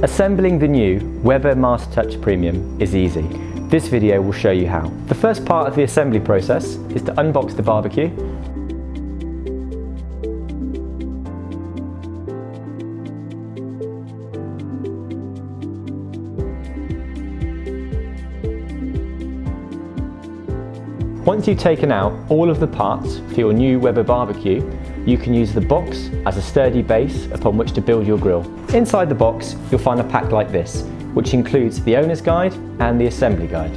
Assembling the new Weber MasterTouch Premium is easy. This video will show you how. The first part of the assembly process is to unbox the barbecue. Once you've taken out all of the parts for your new Weber barbecue, you can use the box as a sturdy base upon which to build your grill. Inside the box, you'll find a pack like this, which includes the owner's guide and the assembly guide.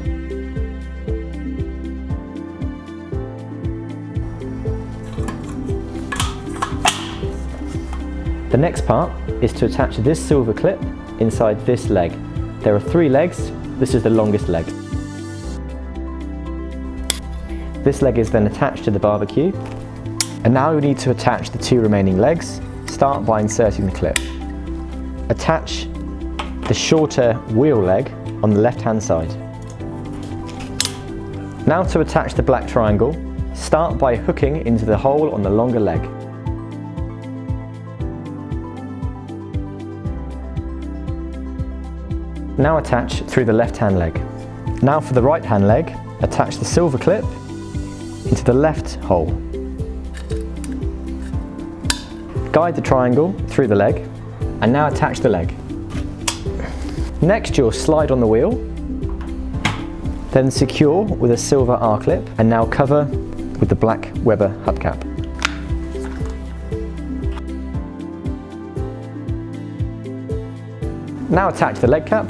The next part is to attach this silver clip inside this leg. There are 3 legs, this is the longest leg. This leg is then attached to the barbecue. And now we need to attach the 2 remaining legs. Start by inserting the clip. Attach the shorter wheel leg on the left-hand side. Now to attach the black triangle, start by hooking into the hole on the longer leg. Now attach through the left-hand leg. Now for the right-hand leg, attach the silver clip into the left hole. Guide the triangle through the leg and now attach the leg. Next you'll slide on the wheel, then secure with a silver R-clip and now cover with the black Weber hubcap. Now attach the leg cap.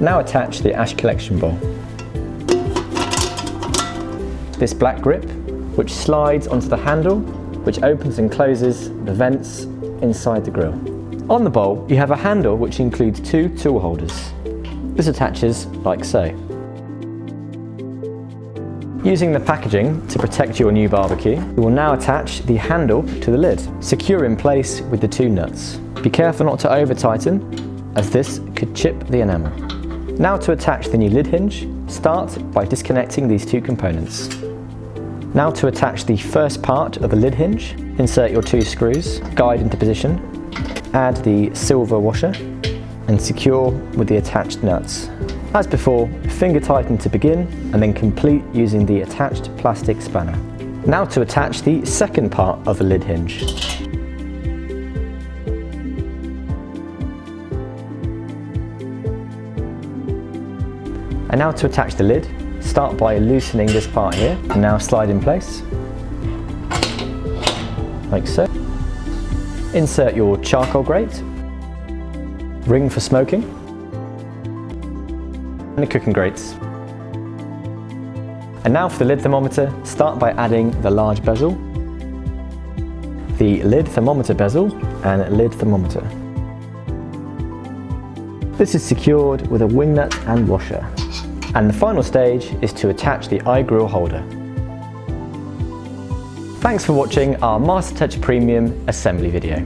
Now attach the ash collection bowl. This black grip, which slides onto the handle, which opens and closes the vents inside the grill. On the bowl, you have a handle which includes 2 tool holders. This attaches like so. Using the packaging to protect your new barbecue, you will now attach the handle to the lid, secure in place with the 2 nuts. Be careful not to over tighten, as this could chip the enamel. Now to attach the new lid hinge, start by disconnecting these 2 components. Now to attach the first part of the lid hinge, insert your 2 screws, guide into position, add the silver washer and secure with the attached nuts. As before, finger tighten to begin and then complete using the attached plastic spanner. Now to attach the second part of the lid hinge. And now to attach the lid, start by loosening this part here and now slide in place, like so. Insert your charcoal grate, ring for smoking, and the cooking grates. And now for the lid thermometer, start by adding the large bezel, the lid thermometer bezel, and lid thermometer. This is secured with a wing nut and washer. And the final stage is to attach the iGrill holder. Thanks for watching our MasterTouch Premium assembly video.